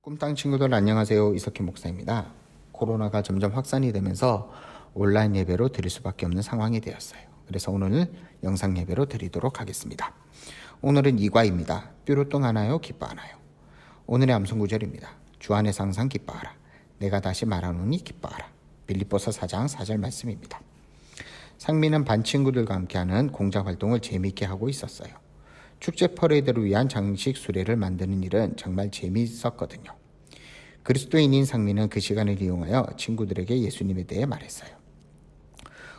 꿈땅 친구들 안녕하세요. 이석희 목사입니다. 코로나가 점점 확산이 되면서 온라인 예배로 드릴 수밖에 없는 상황이 되었어요. 그래서 오늘 영상 예배로 드리도록 하겠습니다. 오늘은 2과입니다. 뾰로통하나요? 기뻐하나요? 오늘의 암송 구절입니다. 주 안에서 항상 기뻐하라. 내가 다시 말하노니 기뻐하라. 빌립보서 4장 4절 말씀입니다. 상민은 반 친구들과 함께하는 공작 활동을 재미있게 하고 있었어요. 축제 퍼레이드를 위한 장식 수레를 만드는 일은 정말 재미있었거든요. 그리스도인인 상민은 그 시간을 이용하여 친구들에게 예수님에 대해 말했어요.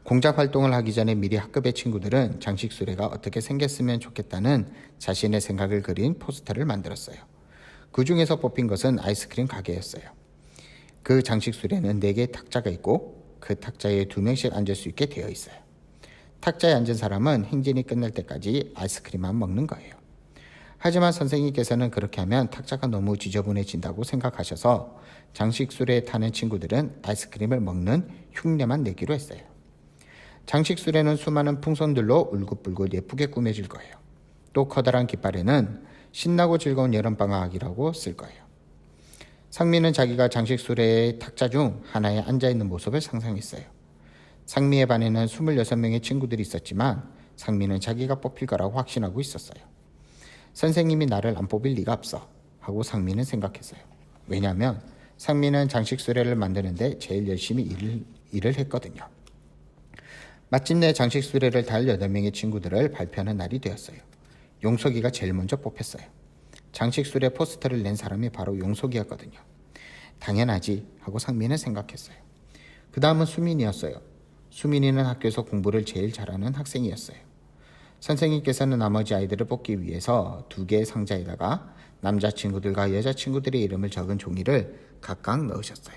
공작 활동을 하기 전에 미리 학급의 친구들은 장식 수레가 어떻게 생겼으면 좋겠다는 자신의 생각을 그린 포스터를 만들었어요. 그 중에서 뽑힌 것은 아이스크림 가게였어요. 그 장식 수레는 4개의 탁자가 있고 그 탁자에 2명씩 앉을 수 있게 되어 있어요. 탁자에 앉은 사람은 행진이 끝날 때까지 아이스크림만 먹는 거예요. 하지만 선생님께서는 그렇게 하면 탁자가 너무 지저분해진다고 생각하셔서 장식 수레에 타는 친구들은 아이스크림을 먹는 흉내만 내기로 했어요. 장식 수레는 수많은 풍선들로 울긋불긋 예쁘게 꾸며질 거예요. 또 커다란 깃발에는 신나고 즐거운 여름방학이라고 쓸 거예요. 상미는 자기가 장식 수레의 탁자 중 하나에 앉아있는 모습을 상상했어요. 상미의 반에는 26명의 친구들이 있었지만 상미는 자기가 뽑힐 거라고 확신하고 있었어요. 선생님이 나를 안 뽑을 리가 없어 하고 상미는 생각했어요. 왜냐하면 상미는 장식 수레를 만드는데 제일 열심히 일을 했거든요. 마침내 장식 수레를 달 8명의 친구들을 발표하는 날이 되었어요. 용석이가 제일 먼저 뽑혔어요. 장식 수레 포스터를 낸 사람이 바로 용석이었거든요. 당연하지 하고 상미는 생각했어요. 그 다음은 수민이었어요. 수민이는 학교에서 공부를 제일 잘하는 학생이었어요. 선생님께서는 나머지 아이들을 뽑기 위해서 2개의 상자에다가 남자친구들과 여자친구들의 이름을 적은 종이를 각각 넣으셨어요.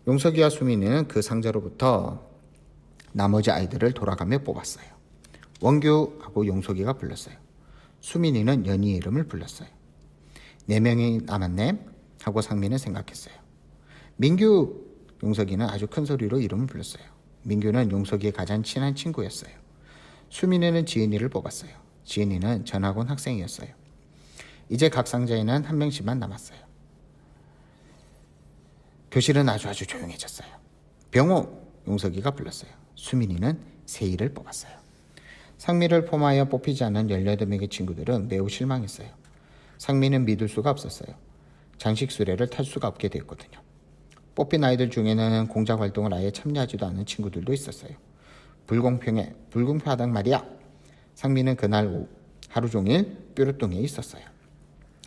용석이와 수민이는 그 상자로부터 나머지 아이들을 돌아가며 뽑았어요. 원규 하고 용석이가 불렀어요. 수민이는 연희의 이름을 불렀어요. 4명이 남았네 하고 상민은 생각했어요. 민규! 용석이는 아주 큰 소리로 이름을 불렀어요. 민규는 용석이의 가장 친한 친구였어요. 수민이는 지은이를 뽑았어요. 지은이는 전학온 학생이었어요. 이제 각 상자에는 1명씩만 남았어요. 교실은 아주 조용해졌어요. 병호! 용석이가 불렀어요. 수민이는 세희를 뽑았어요. 상미를 포함하여 뽑히지 않은 18명의 친구들은 매우 실망했어요. 상미는 믿을 수가 없었어요. 장식 수레를 탈 수가 없게 됐거든요. 뽑힌 아이들 중에는 공작 활동을 아예 참여하지도 않은 친구들도 있었어요. 불공평하단 말이야. 상미는 그날 하루 종일 뾰루뚱에 있었어요.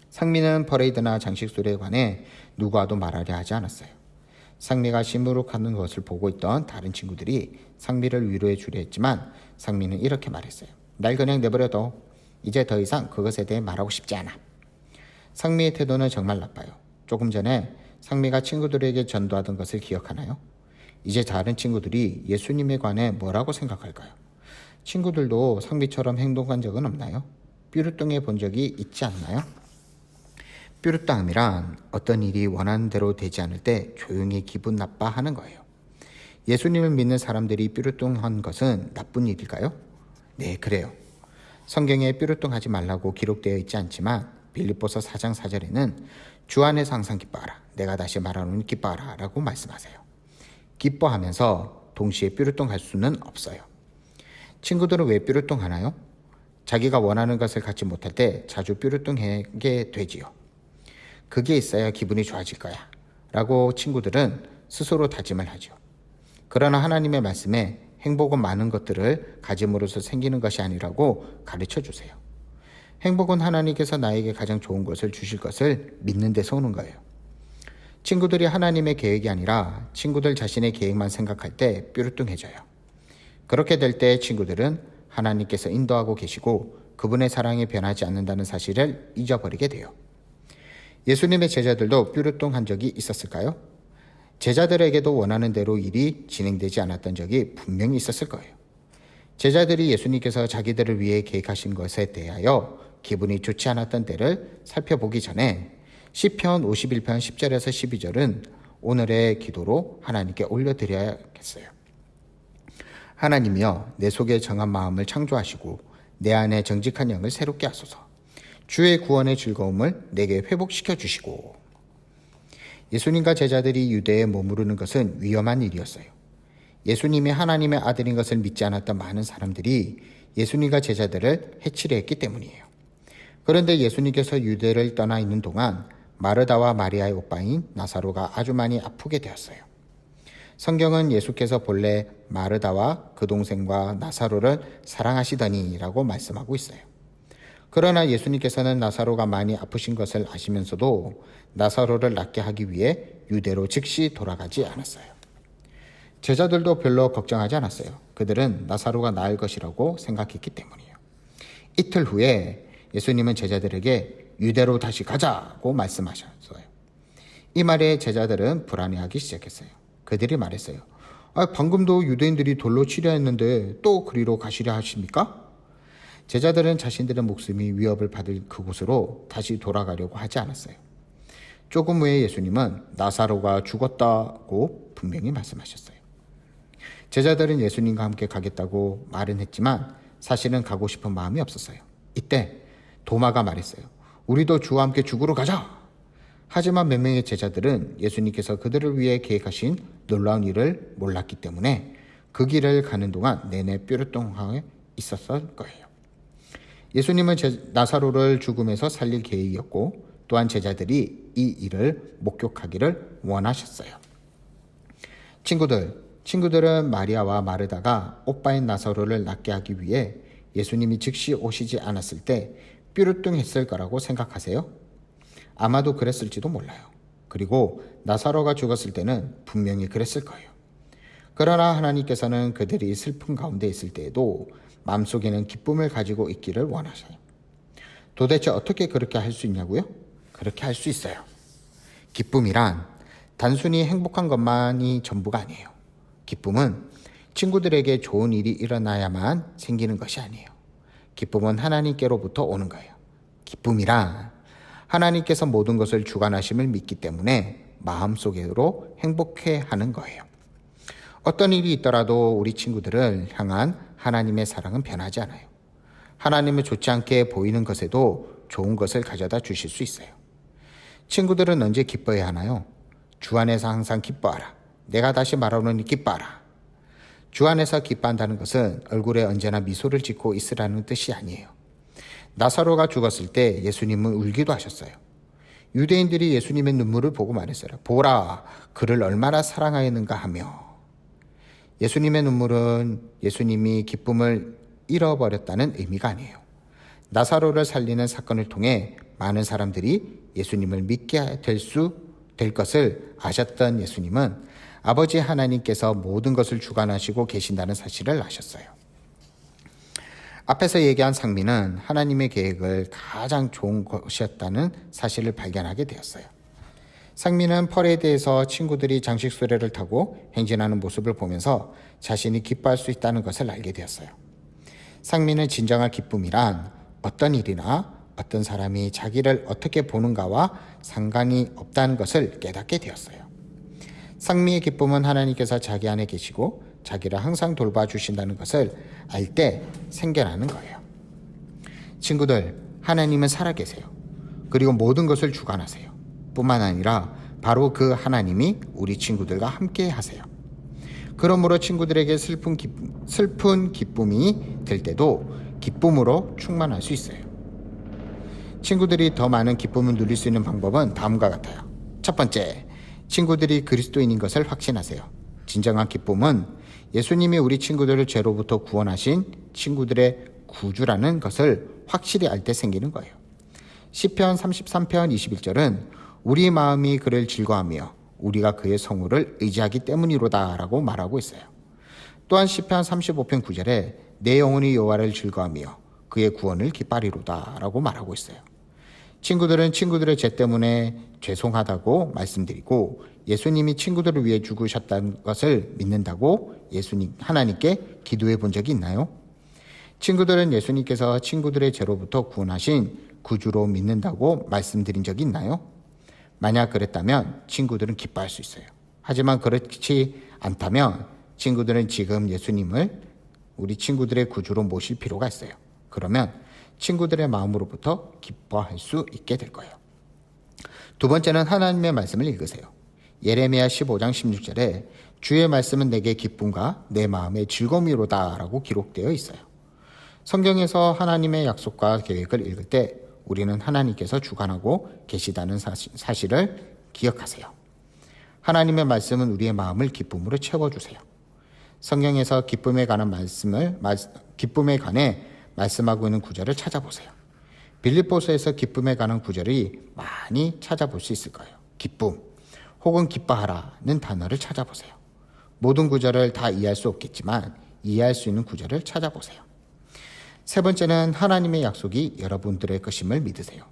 상미는 퍼레이드나 장식 수레에 관해 누구와도 말하려 하지 않았어요. 상미가 시무룩하는 것을 보고 있던 다른 친구들이 상미를 위로해 주려 했지만 상미는 이렇게 말했어요. 날 그냥 내버려둬. 이제 더 이상 그것에 대해 말하고 싶지 않아. 상미의 태도는 정말 나빠요. 조금 전에 상미가 친구들에게 전도하던 것을 기억하나요? 이제 다른 친구들이 예수님에 관해 뭐라고 생각할까요? 친구들도 상미처럼 행동한 적은 없나요? 뾰루뚱해 본 적이 있지 않나요? 뾰루땅이란 어떤 일이 원하는 대로 되지 않을 때 조용히 기분 나빠하는 거예요. 예수님을 믿는 사람들이 뾰루뚱한 것은 나쁜 일일까요? 네, 그래요. 성경에 뾰루뚱하지 말라고 기록되어 있지 않지만 빌립보서 4장 4절에는 주 안에서 항상 기뻐하라. 내가 다시 말하노니 기뻐하라 라고 말씀하세요. 기뻐하면서 동시에 뾰루뚱할 수는 없어요. 친구들은 왜 뾰루뚱하나요? 자기가 원하는 것을 갖지 못할 때 자주 뾰루뚱하게 되지요. 그게 있어야 기분이 좋아질 거야 라고 친구들은 스스로 다짐을 하죠. 그러나 하나님의 말씀에 행복은 많은 것들을 가짐으로써 생기는 것이 아니라고 가르쳐 주세요. 행복은 하나님께서 나에게 가장 좋은 것을 주실 것을 믿는 데서 오는 거예요. 친구들이 하나님의 계획이 아니라 친구들 자신의 계획만 생각할 때 뾰루뚱해져요. 그렇게 될 때 친구들은 하나님께서 인도하고 계시고 그분의 사랑이 변하지 않는다는 사실을 잊어버리게 돼요. 예수님의 제자들도 뾰루뚱한 적이 있었을까요? 제자들에게도 원하는 대로 일이 진행되지 않았던 적이 분명히 있었을 거예요. 제자들이 예수님께서 자기들을 위해 계획하신 것에 대하여 기분이 좋지 않았던 때를 살펴보기 전에 시편 51편 10절에서 12절은 오늘의 기도로 하나님께 올려드려야겠어요. 하나님이여 내 속에 정한 마음을 창조하시고 내 안에 정직한 영을 새롭게 하소서. 주의 구원의 즐거움을 내게 회복시켜 주시고. 예수님과 제자들이 유대에 머무르는 것은 위험한 일이었어요. 예수님이 하나님의 아들인 것을 믿지 않았던 많은 사람들이 예수님과 제자들을 해치려 했기 때문이에요. 그런데 예수님께서 유대를 떠나 있는 동안 마르다와 마리아의 오빠인 나사로가 아주 많이 아프게 되었어요. 성경은 예수께서 본래 마르다와 그 동생과 나사로를 사랑하시더니라고 말씀하고 있어요. 그러나 예수님께서는 나사로가 많이 아프신 것을 아시면서도 나사로를 낫게 하기 위해 유대로 즉시 돌아가지 않았어요. 제자들도 별로 걱정하지 않았어요. 그들은 나사로가 나을 것이라고 생각했기 때문이에요. 이틀 후에 예수님은 제자들에게 유대로 다시 가자고 말씀하셨어요. 이 말에 제자들은 불안해하기 시작했어요. 그들이 말했어요. 방금도 유대인들이 돌로 치려 했는데 또 그리로 가시려 하십니까? 제자들은 자신들의 목숨이 위협을 받을 그곳으로 다시 돌아가려고 하지 않았어요. 조금 후에 예수님은 나사로가 죽었다고 분명히 말씀하셨어요. 제자들은 예수님과 함께 가겠다고 말은 했지만 사실은 가고 싶은 마음이 없었어요. 이때 도마가 말했어요. 우리도 주와 함께 죽으러 가자. 하지만 몇 명의 제자들은 예수님께서 그들을 위해 계획하신 놀라운 일을 몰랐기 때문에 그 길을 가는 동안 내내 뾰루통하에 있었을 거예요. 예수님은 나사로를 죽음에서 살릴 계획이었고 또한 제자들이 이 일을 목격하기를 원하셨어요. 친구들은 마리아와 마르다가 오빠인 나사로를 낫게 하기 위해 예수님이 즉시 오시지 않았을 때 뾰루뚱했을 거라고 생각하세요? 아마도 그랬을지도 몰라요. 그리고 나사로가 죽었을 때는 분명히 그랬을 거예요. 그러나 하나님께서는 그들이 슬픔 가운데 있을 때에도 마음속에는 기쁨을 가지고 있기를 원하셔요. 도대체 어떻게 그렇게 할 수 있냐고요? 그렇게 할 수 있어요. 기쁨이란 단순히 행복한 것만이 전부가 아니에요. 기쁨은 친구들에게 좋은 일이 일어나야만 생기는 것이 아니에요. 기쁨은 하나님께로부터 오는 거예요. 기쁨이란 하나님께서 모든 것을 주관하심을 믿기 때문에 마음속으로 행복해하는 거예요. 어떤 일이 있더라도 우리 친구들을 향한 하나님의 사랑은 변하지 않아요. 하나님은 좋지 않게 보이는 것에도 좋은 것을 가져다 주실 수 있어요. 친구들은 언제 기뻐해야 하나요? 주 안에서 항상 기뻐하라. 내가 다시 말하노니 기뻐하라. 주 안에서 기뻐한다는 것은 얼굴에 언제나 미소를 짓고 있으라는 뜻이 아니에요. 나사로가 죽었을 때 예수님은 울기도 하셨어요. 유대인들이 예수님의 눈물을 보고 말했어요. 보라, 그를 얼마나 사랑하였는가 하며. 예수님의 눈물은 예수님이 기쁨을 잃어버렸다는 의미가 아니에요. 나사로를 살리는 사건을 통해 많은 사람들이 예수님을 믿게 될 것을 아셨던 예수님은 아버지 하나님께서 모든 것을 주관하시고 계신다는 사실을 아셨어요. 앞에서 얘기한 상민은 하나님의 계획을 가장 좋은 것이었다는 사실을 발견하게 되었어요. 상민은 퍼레이드에서 친구들이 장식 수레를 타고 행진하는 모습을 보면서 자신이 기뻐할 수 있다는 것을 알게 되었어요. 상민은 진정한 기쁨이란 어떤 일이나 어떤 사람이 자기를 어떻게 보는가와 상관이 없다는 것을 깨닫게 되었어요. 상미의 기쁨은 하나님께서 자기 안에 계시고 자기를 항상 돌봐주신다는 것을 알 때 생겨나는 거예요. 친구들, 하나님은 살아계세요. 그리고 모든 것을 주관하세요. 뿐만 아니라 바로 그 하나님이 우리 친구들과 함께 하세요. 그러므로 친구들에게 슬픈 기쁨이 들 때도 기쁨으로 충만할 수 있어요. 친구들이 더 많은 기쁨을 누릴 수 있는 방법은 다음과 같아요. 첫 번째, 친구들이 그리스도인인 것을 확신하세요. 진정한 기쁨은 예수님이 우리 친구들을 죄로부터 구원하신 친구들의 구주라는 것을 확실히 알 때 생기는 거예요. 시편 33편 21절은 우리 마음이 그를 즐거워하며 우리가 그의 성호를 의지하기 때문이로다 라고 말하고 있어요. 또한 시편 35편 9절에 내 영혼이 여호와를 즐거워하며 그의 구원을 기뻐하리로다 라고 말하고 있어요. 친구들은 친구들의 죄 때문에 죄송하다고 말씀드리고 예수님이 친구들을 위해 죽으셨다는 것을 믿는다고 하나님께 기도해 본 적이 있나요? 친구들은 예수님께서 친구들의 죄로부터 구원하신 구주로 믿는다고 말씀드린 적이 있나요? 만약 그랬다면 친구들은 기뻐할 수 있어요. 하지만 그렇지 않다면 친구들은 지금 예수님을 우리 친구들의 구주로 모실 필요가 있어요. 그러면 친구들의 마음으로부터 기뻐할 수 있게 될 거예요. 두 번째는 하나님의 말씀을 읽으세요. 예레미야 15장 16절에 주의 말씀은 내게 기쁨과 내 마음의 즐거움이로다 라고 기록되어 있어요. 성경에서 하나님의 약속과 계획을 읽을 때 우리는 하나님께서 주관하고 계시다는 사실을 기억하세요. 하나님의 말씀은 우리의 마음을 기쁨으로 채워주세요. 성경에서 기쁨에 관해 말씀하고 있는 구절을 찾아보세요. 빌립보서에서 기쁨에 관한 구절이 많이 찾아볼 수 있을 거예요. 기쁨 혹은 기뻐하라는 단어를 찾아보세요. 모든 구절을 다 이해할 수 없겠지만 이해할 수 있는 구절을 찾아보세요. 세 번째는 하나님의 약속이 여러분들의 것임을 믿으세요.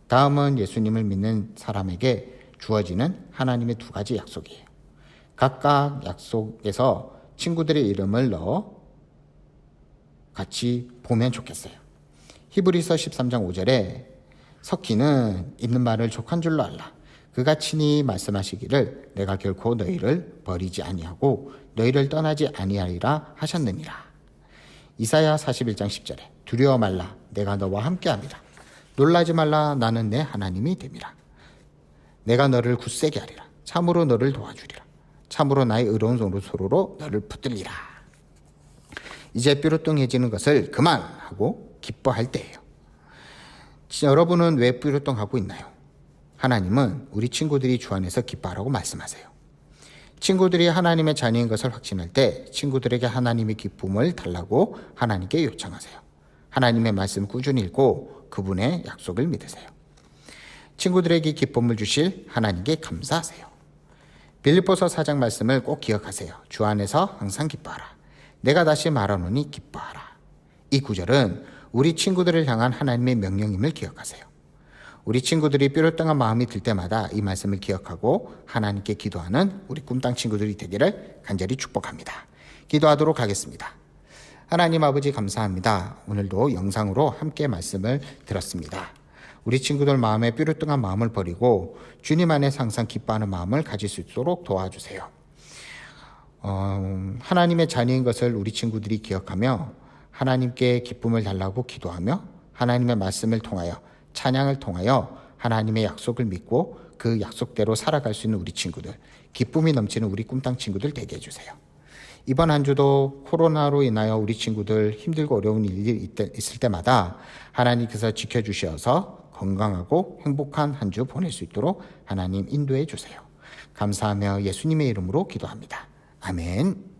다음은 예수님을 믿는 사람에게 주어지는 하나님의 두 가지 약속이에요. 각각 약속에서 친구들의 이름을 넣어 같이 보면 좋겠어요. 히브리서 13장 5절에 석기는 있는 말을 족한 줄로 알라. 그가 친히 말씀하시기를 내가 결코 너희를 버리지 아니하고 너희를 떠나지 아니하리라 하셨느니라. 이사야 41장 10절에 두려워 말라 내가 너와 함께함이라. 놀라지 말라 나는 내 하나님이 됨이라. 내가 너를 굳세게 하리라. 참으로 너를 도와주리라. 참으로 나의 의로운 손으로 너를 붙들리라. 이제 뾰루뚱해지는 것을 그만하고 기뻐할 때예요. 여러분은 왜 뾰루뚱하고 있나요? 하나님은 우리 친구들이 주 안에서 기뻐하라고 말씀하세요. 친구들이 하나님의 자녀인 것을 확신할 때 친구들에게 하나님의 기쁨을 달라고 하나님께 요청하세요. 하나님의 말씀 꾸준히 읽고 그분의 약속을 믿으세요. 친구들에게 기쁨을 주실 하나님께 감사하세요. 빌립보서 4장 말씀을 꼭 기억하세요. 주 안에서 항상 기뻐하라. 내가 다시 말하노니 기뻐하라. 이 구절은 우리 친구들을 향한 하나님의 명령임을 기억하세요. 우리 친구들이 뾰루뚱한 마음이 들 때마다 이 말씀을 기억하고 하나님께 기도하는 우리 꿈땅 친구들이 되기를 간절히 축복합니다. 기도하도록 하겠습니다. 하나님 아버지 감사합니다. 오늘도 영상으로 함께 말씀을 들었습니다. 우리 친구들 마음에 뾰루뚱한 마음을 버리고 주님 안에 항상 기뻐하는 마음을 가질 수 있도록 도와주세요. 하나님의 자녀인 것을 우리 친구들이 기억하며 하나님께 기쁨을 달라고 기도하며 하나님의 말씀을 통하여 찬양을 통하여 하나님의 약속을 믿고 그 약속대로 살아갈 수 있는 우리 친구들, 기쁨이 넘치는 우리 꿈땅 친구들 되게 해주세요. 이번 한 주도 코로나로 인하여 우리 친구들 힘들고 어려운 일이 있을 때마다 하나님께서 지켜주셔서 건강하고 행복한 한 주 보낼 수 있도록 하나님 인도해 주세요. 감사하며 예수님의 이름으로 기도합니다. 아멘.